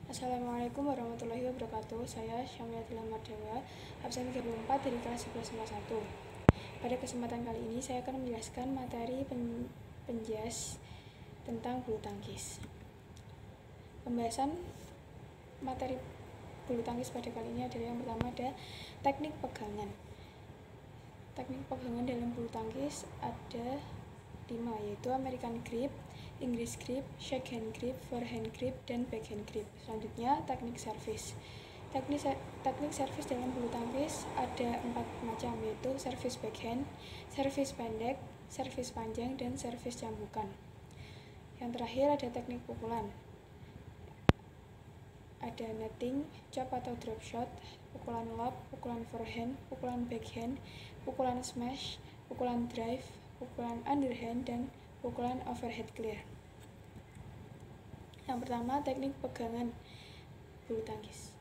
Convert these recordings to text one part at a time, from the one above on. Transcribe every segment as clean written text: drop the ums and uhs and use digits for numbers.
Assalamualaikum warahmatullahi wabarakatuh. Saya Syamiyatullah Mardewa, absen 34 dari kelas 1151. Pada kesempatan kali ini saya akan menjelaskan materi penjas tentang bulu tangkis. Pembahasan materi bulu tangkis pada kali ini adalah yang pertama ada teknik pegangan. Teknik pegangan dalam bulu tangkis ada 5, yaitu American grip, Inggris grip, shakehand grip, forehand grip, dan backhand grip. Selanjutnya teknik servis. Teknik servis dalam bulu tangkis ada 4 macam, yaitu servis backhand, servis pendek, servis panjang, dan servis cambukan. Yang terakhir ada teknik pukulan. Ada netting, chop atau drop shot, pukulan lob, pukulan forehand, pukulan backhand, pukulan smash, pukulan drive, pukulan underhand, dan pukulan overhead clear. Yang pertama, teknik pegangan bulu tangkis.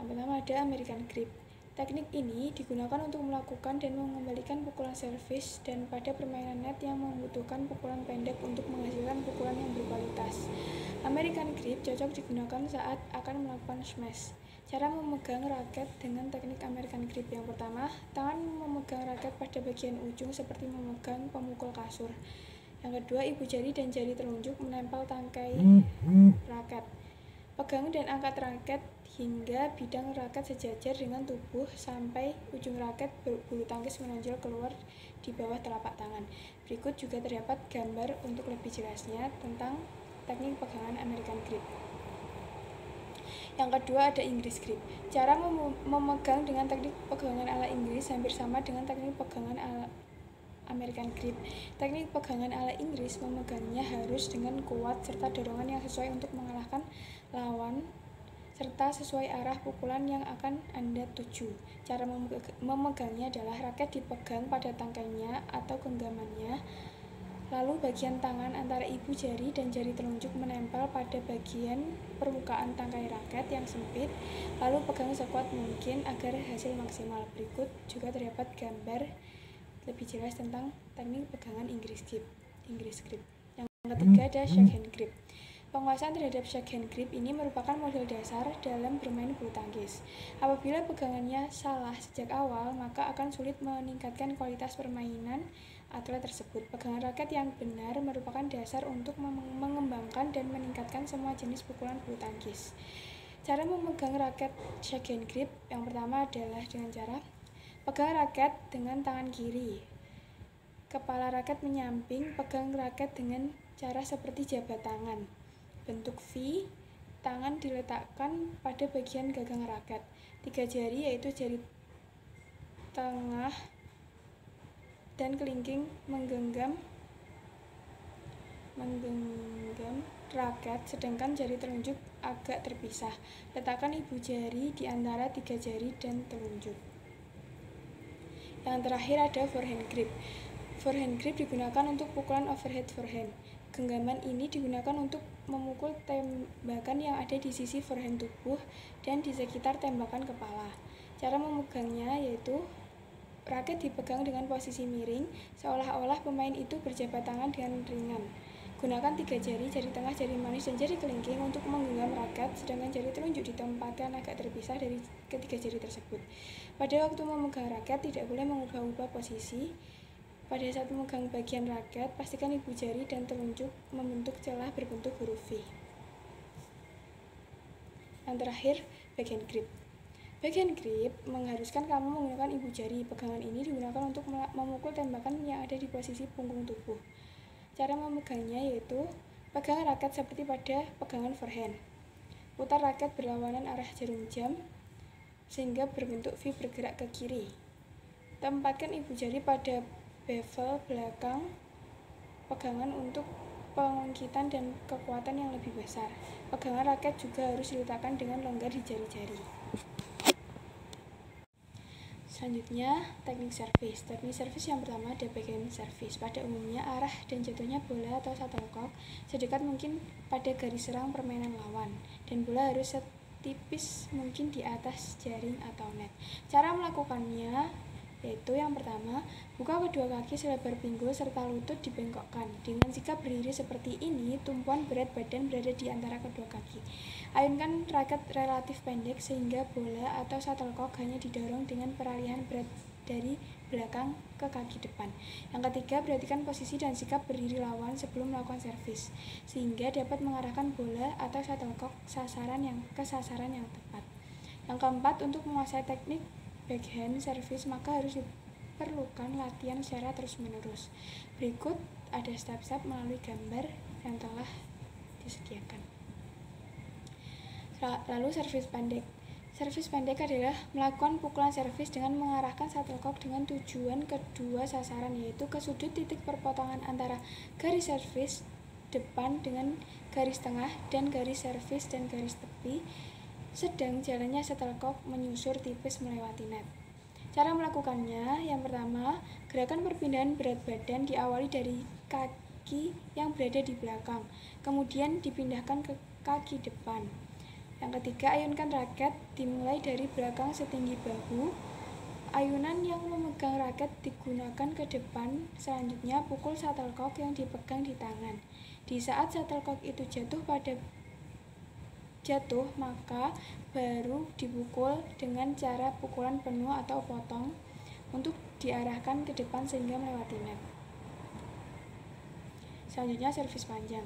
Yang pertama ada American grip. Teknik ini digunakan untuk melakukan dan mengembalikan pukulan servis dan pada permainan net yang membutuhkan pukulan pendek untuk menghasilkan pukulan yang berkualitas. American grip cocok digunakan saat akan melakukan smash. Cara memegang raket dengan teknik American grip. Yang pertama, tangan memegang raket pada bagian ujung seperti memegang pemukul kasur. Yang kedua, ibu jari dan jari telunjuk menempel tangkai raket. Pegang dan angkat raket hingga bidang raket sejajar dengan tubuh sampai ujung raket bulu tangkis menonjol keluar di bawah telapak tangan. Berikut juga terdapat gambar untuk lebih jelasnya tentang teknik pegangan American grip. Yang kedua ada Inggris grip. Cara memegang dengan teknik pegangan ala Inggris hampir sama dengan teknik pegangan ala American grip. Teknik pegangan ala Inggris memegangnya harus dengan kuat serta dorongan yang sesuai untuk mengalahkan lawan serta sesuai arah pukulan yang akan Anda tuju. Cara memegangnya adalah raket dipegang pada tangkainya atau genggamannya. Lalu bagian tangan antara ibu jari dan jari telunjuk menempel pada bagian permukaan tangkai raket yang sempit, lalu pegang sekuat mungkin agar hasil maksimal. Berikut juga terdapat gambar lebih jelas tentang teknik pegangan Inggris grip. Yang ketiga ada shakehand grip. Penguasaan terhadap shakehand grip ini merupakan model dasar dalam bermain bulu tangkis. Apabila pegangannya salah sejak awal, maka akan sulit meningkatkan kualitas permainan atlet tersebut. Pegangan raket yang benar merupakan dasar untuk mengembangkan dan meningkatkan semua jenis pukulan bulu tangkis. Cara memegang raket shakehand grip yang pertama adalah dengan cara pegang raket dengan tangan kiri. Kepala raket menyamping, pegang raket dengan cara seperti jabat tangan. Bentuk V, tangan diletakkan pada bagian gagang raket. 3 jari yaitu jari tengah dan kelingking menggenggam raket, sedangkan jari telunjuk agak terpisah. Letakkan ibu jari di antara 3 jari dan telunjuk. Yang terakhir ada forehand grip. Forehand grip digunakan untuk pukulan overhead forehand. Genggaman ini digunakan untuk memukul tembakan yang ada di sisi forehand tubuh dan di sekitar tembakan kepala. Cara memegangnya yaitu raket dipegang dengan posisi miring, seolah-olah pemain itu berjabat tangan dengan ringan. Gunakan 3 jari, jari tengah, jari manis, dan jari kelingking untuk menggenggam raket, sedangkan jari telunjuk ditempatkan agak terpisah dari ketiga jari tersebut. Pada waktu memegang raket, tidak boleh mengubah-ubah posisi. Pada saat memegang bagian raket, pastikan ibu jari dan telunjuk membentuk celah berbentuk huruf V. Yang terakhir, backhand grip. Backhand grip mengharuskan kamu menggunakan ibu jari. Pegangan ini digunakan untuk memukul tembakan yang ada di posisi punggung tubuh. Cara memegangnya yaitu pegang raket seperti pada pegangan forehand. Putar raket berlawanan arah jarum jam sehingga berbentuk V bergerak ke kiri. Tempatkan ibu jari pada bevel belakang pegangan untuk pengungkitan dan kekuatan yang lebih besar. Pegangan raket juga harus diletakkan dengan longgar di jari-jari. Selanjutnya, teknik servis. Teknik servis yang pertama ada backhand servis. Pada umumnya, arah dan jatuhnya bola atau shuttlecock sedekat mungkin pada garis serang permainan lawan, dan bola harus setipis mungkin di atas jaring atau net. Cara melakukannya yaitu yang pertama, buka kedua kaki selebar pinggul serta lutut dibengkokkan. Dengan sikap berdiri seperti ini, tumpuan berat badan berada di antara kedua kaki. Ayunkan raket relatif pendek sehingga bola atau shuttlecock hanya didorong dengan peralihan berat dari belakang ke kaki depan. Yang ketiga, perhatikan posisi dan sikap berdiri lawan sebelum melakukan servis, sehingga dapat mengarahkan bola atau shuttlecock ke sasaran yang tepat. Yang keempat, untuk menguasai teknik backhand service maka harus diperlukan latihan secara terus-menerus. Berikut ada step-step melalui gambar yang telah disediakan. Lalu servis pendek. Servis pendek adalah melakukan pukulan servis dengan mengarahkan shuttlecock dengan tujuan kedua sasaran, yaitu ke sudut titik perpotongan antara garis servis depan dengan garis tengah dan garis servis dan garis tepi, sedang jalannya shuttlecock menyusur tipis melewati net. Cara melakukannya, yang pertama, gerakan perpindahan berat badan diawali dari kaki yang berada di belakang, kemudian dipindahkan ke kaki depan. Yang ketiga, ayunkan raket dimulai dari belakang setinggi bahu. Ayunan yang memegang raket digunakan ke depan. Selanjutnya, pukul shuttlecock yang dipegang di tangan. Di saat shuttlecock itu jatuh, maka baru dipukul dengan cara pukulan penuh atau potong untuk diarahkan ke depan sehingga melewati net. Selanjutnya, servis panjang.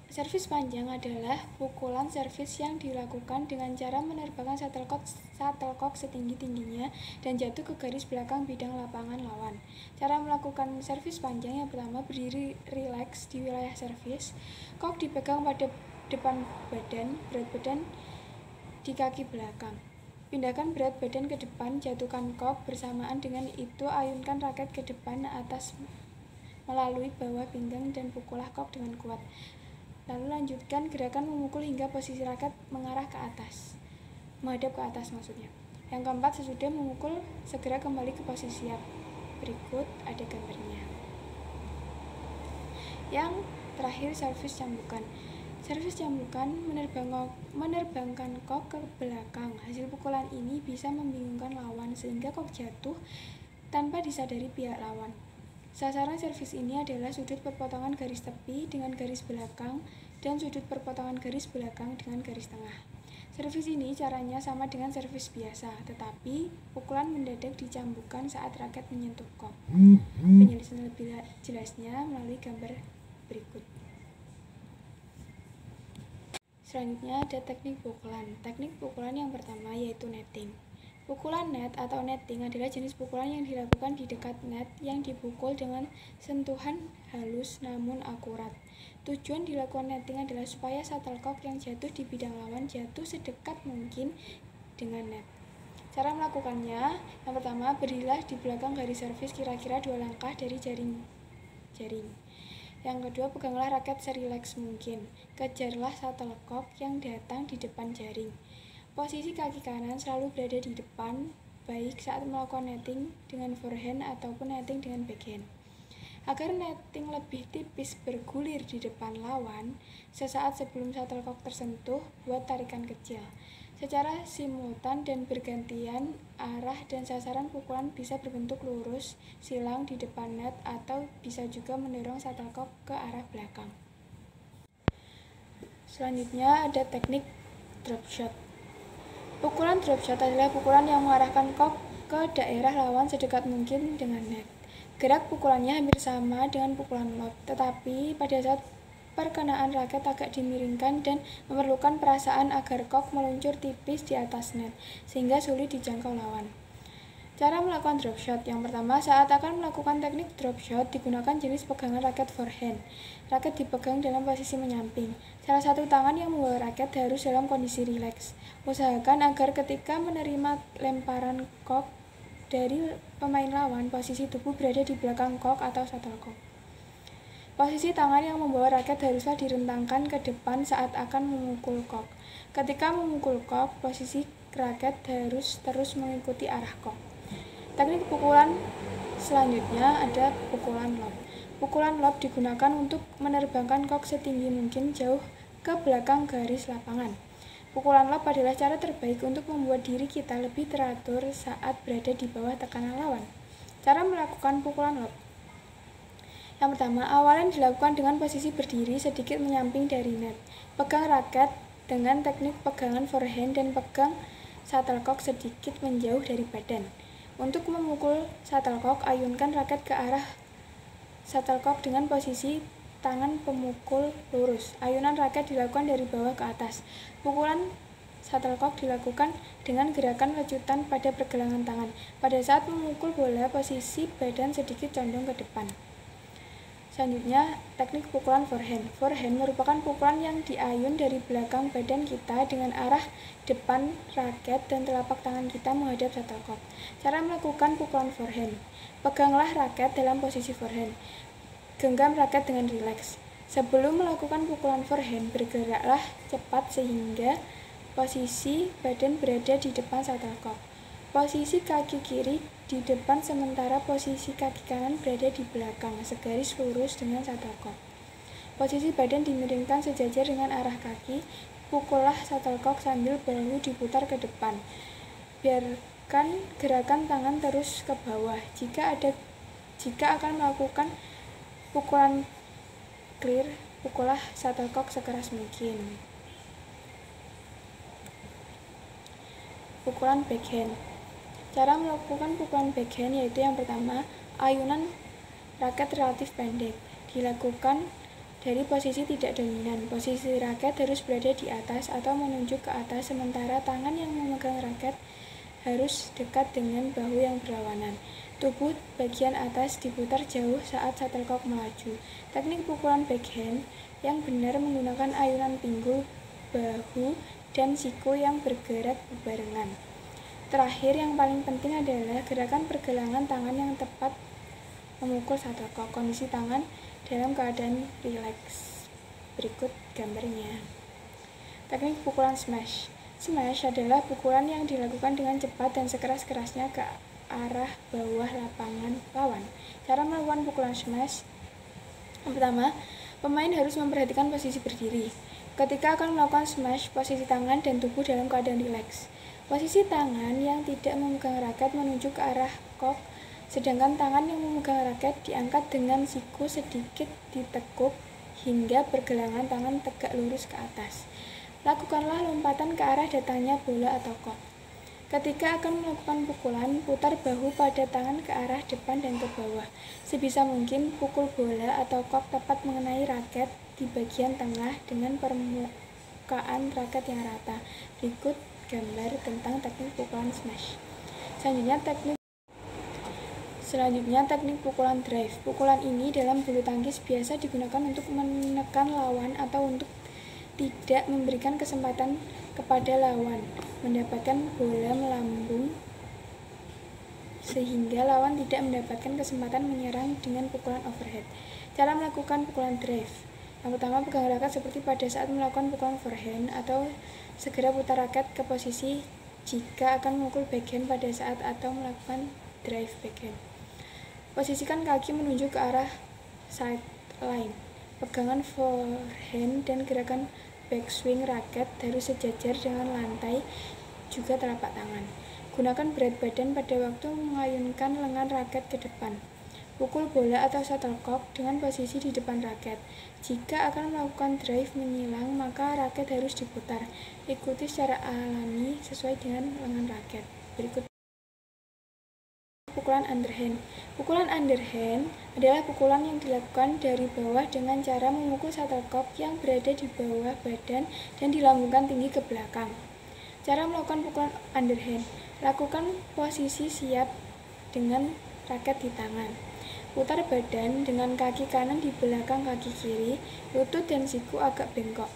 Servis panjang adalah pukulan servis yang dilakukan dengan cara menerbangkan shuttlecock setinggi-tingginya dan jatuh ke garis belakang bidang lapangan lawan. Cara melakukan servis panjang, yang pertama, berdiri rileks di wilayah servis. Cock dipegang pada depan badan, berat badan di kaki belakang. Pindahkan berat badan ke depan, jatuhkan cock. Bersamaan dengan itu, ayunkan raket ke depan atas melalui bawah pinggang dan pukullah cock dengan kuat. Lalu lanjutkan gerakan memukul hingga posisi raket menghadap ke atas maksudnya. Yang keempat, sesudah memukul, segera kembali ke posisi siap. Berikut ada gambarnya. Yang terakhir, servis cambukan. Servis cambukan menerbangkan cock ke belakang. Hasil pukulan ini bisa membingungkan lawan sehingga cock jatuh tanpa disadari pihak lawan. Sasaran servis ini adalah sudut perpotongan garis tepi dengan garis belakang dan sudut perpotongan garis belakang dengan garis tengah. Servis ini caranya sama dengan servis biasa, tetapi pukulan mendadak dicambukan saat raket menyentuh cock. Penjelasan lebih jelasnya melalui gambar berikut. Selanjutnya ada teknik pukulan. Teknik pukulan yang pertama yaitu netting. Pukulan net atau netting adalah jenis pukulan yang dilakukan di dekat net yang dipukul dengan sentuhan halus namun akurat. Tujuan dilakukan netting adalah supaya shuttlecock yang jatuh di bidang lawan jatuh sedekat mungkin dengan net. Cara melakukannya, yang pertama, berdirilah di belakang garis servis kira-kira 2 langkah dari jaring. Yang kedua, peganglah raket serileks mungkin. Kejarlah shuttlecock yang datang di depan jaring. Posisi kaki kanan selalu berada di depan, baik saat melakukan netting dengan forehand ataupun netting dengan backhand. Agar netting lebih tipis bergulir di depan lawan, sesaat sebelum shuttlecock tersentuh, buat tarikan kecil. Secara simultan dan bergantian, arah dan sasaran pukulan bisa berbentuk lurus, silang di depan net, atau bisa juga mendorong shuttlecock ke arah belakang. Selanjutnya ada teknik drop shot. Pukulan drop shot adalah pukulan yang mengarahkan cock ke daerah lawan sedekat mungkin dengan net. Gerak pukulannya hampir sama dengan pukulan lob, tetapi pada saat perkenaan raket agak dimiringkan dan memerlukan perasaan agar cock meluncur tipis di atas net, sehingga sulit dijangkau lawan. Cara melakukan drop shot. Yang pertama, saat akan melakukan teknik drop shot, digunakan jenis pegangan raket forehand. Raket dipegang dalam posisi menyamping. Salah satu tangan yang membawa raket harus dalam kondisi rileks. Usahakan agar ketika menerima lemparan cock dari pemain lawan, posisi tubuh berada di belakang cock atau shuttlecock. Posisi tangan yang membawa raket haruslah direntangkan ke depan saat akan memukul cock. Ketika memukul cock, posisi raket harus terus mengikuti arah cock. Teknik pukulan selanjutnya ada pukulan lob. Pukulan lob digunakan untuk menerbangkan cock setinggi mungkin jauh ke belakang garis lapangan. Pukulan lob adalah cara terbaik untuk membuat diri kita lebih teratur saat berada di bawah tekanan lawan. Cara melakukan pukulan lob. Yang pertama, awalan dilakukan dengan posisi berdiri sedikit menyamping dari net. Pegang raket dengan teknik pegangan forehand dan pegang shuttlecock sedikit menjauh dari badan. Untuk memukul shuttlecock, ayunkan raket ke arah shuttlecock dengan posisi tangan pemukul lurus. Ayunan raket dilakukan dari bawah ke atas. Pukulan shuttlecock dilakukan dengan gerakan lecutan pada pergelangan tangan. Pada saat memukul bola, posisi badan sedikit condong ke depan. Selanjutnya, teknik pukulan forehand. Forehand merupakan pukulan yang diayun dari belakang badan kita dengan arah depan raket dan telapak tangan kita menghadap shuttlecock. Cara melakukan pukulan forehand. Peganglah raket dalam posisi forehand. Genggam raket dengan rileks. Sebelum melakukan pukulan forehand, bergeraklah cepat sehingga posisi badan berada di depan shuttlecock. Posisi kaki kiri di depan sementara posisi kaki kanan berada di belakang, segaris lurus dengan shuttlecock. Posisi badan dimiringkan sejajar dengan arah kaki. Pukullah shuttlecock sambil bahu diputar ke depan. Biarkan gerakan tangan terus ke bawah. Jika akan melakukan pukulan clear, pukullah shuttlecock sekeras mungkin. Pukulan backhand. Cara melakukan pukulan backhand yaitu yang pertama, ayunan raket relatif pendek. Dilakukan dari posisi tidak dominan. Posisi raket harus berada di atas atau menunjuk ke atas, sementara tangan yang memegang raket harus dekat dengan bahu yang berlawanan. Tubuh bagian atas diputar jauh saat shuttlecock melaju. Teknik pukulan backhand yang benar menggunakan ayunan pinggul, bahu, dan siku yang bergerak berbarengan. Terakhir, yang paling penting adalah gerakan pergelangan tangan yang tepat memukul shuttlecock. Kondisi tangan dalam keadaan rileks. Berikut gambarnya. Teknik pukulan smash. Smash adalah pukulan yang dilakukan dengan cepat dan sekeras-kerasnya ke arah bawah lapangan lawan. Cara melakukan pukulan smash. Yang pertama, pemain harus memperhatikan posisi berdiri. Ketika akan melakukan smash, posisi tangan dan tubuh dalam keadaan rileks. Posisi tangan yang tidak memegang raket menunjuk ke arah kok, sedangkan tangan yang memegang raket diangkat dengan siku sedikit ditekuk hingga pergelangan tangan tegak lurus ke atas. Lakukanlah lompatan ke arah datangnya bola atau kok. Ketika akan melakukan pukulan, putar bahu pada tangan ke arah depan dan ke bawah. Sebisa mungkin pukul bola atau kok tepat mengenai raket di bagian tengah dengan permukaan raket yang rata. Berikut gambar tentang teknik pukulan smash. Selanjutnya teknik pukulan drive. Pukulan ini dalam bulu tangkis biasa digunakan untuk menekan lawan atau untuk tidak memberikan kesempatan kepada lawan mendapatkan bola melambung sehingga lawan tidak mendapatkan kesempatan menyerang dengan pukulan overhead. Cara melakukan pukulan drive. Yang pertama, pegang raket seperti pada saat melakukan pukulan forehand atau segera putar raket ke posisi jika akan memukul backhand pada saat atau melakukan drive backhand. Posisikan kaki menunjuk ke arah sideline. Pegangan forehand dan gerakan backswing raket harus sejajar dengan lantai, juga telapak tangan. Gunakan berat badan pada waktu mengayunkan lengan raket ke depan. Pukul bola atau shuttlecock dengan posisi di depan raket. Jika akan melakukan drive menyilang, maka raket harus diputar. Ikuti secara alami sesuai dengan lengan raket. Berikut pukulan underhand. Pukulan underhand adalah pukulan yang dilakukan dari bawah dengan cara memukul shuttlecock yang berada di bawah badan dan dilambungkan tinggi ke belakang. Cara melakukan pukulan underhand. Lakukan posisi siap dengan raket di tangan. Putar badan dengan kaki kanan di belakang kaki kiri, lutut dan siku agak bengkok.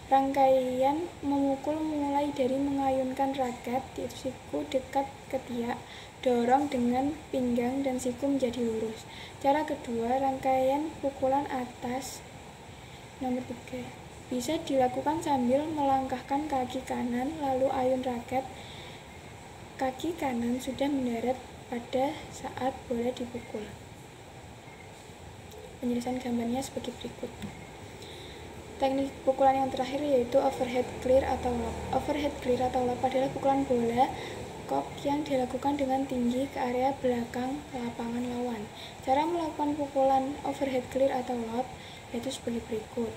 Rangkaian memukul mulai dari mengayunkan raket, siku dekat ketiak, dorong dengan pinggang dan siku menjadi lurus. Cara kedua, rangkaian pukulan atas nomor 3 bisa dilakukan sambil melangkahkan kaki kanan, lalu ayun raket. Kaki kanan sudah mendarat pada saat bola dipukul. Penjelasan gambarnya sebagai berikut. Teknik pukulan yang terakhir yaitu overhead clear atau lob. Overhead clear atau lob adalah pukulan bola kok yang dilakukan dengan tinggi ke area belakang lapangan lawan. Cara melakukan pukulan overhead clear atau lob yaitu sebagai berikut.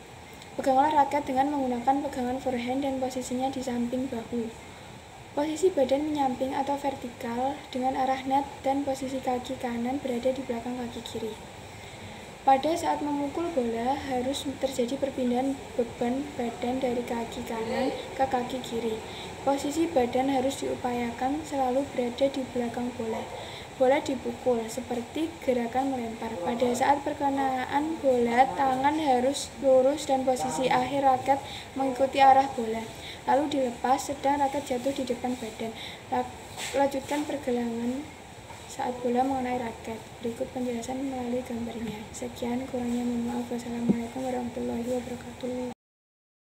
Peganglah raket dengan menggunakan pegangan forehand dan posisinya di samping bahu. Posisi badan menyamping atau vertikal dengan arah net dan posisi kaki kanan berada di belakang kaki kiri. Pada saat memukul bola, harus terjadi perpindahan beban badan dari kaki kanan ke kaki kiri. Posisi badan harus diupayakan selalu berada di belakang bola. Bola dipukul, seperti gerakan melempar. Pada saat perkenaan bola, tangan harus lurus dan posisi akhir raket mengikuti arah bola. Lalu dilepas, sedang raket jatuh di depan badan. Lanjutkan pergelangan saat bola mengenai raket. Berikut penjelasan melalui gambarnya. Sekian, kurangnya mohon maaf. Wassalamualaikum warahmatullahi wabarakatuh.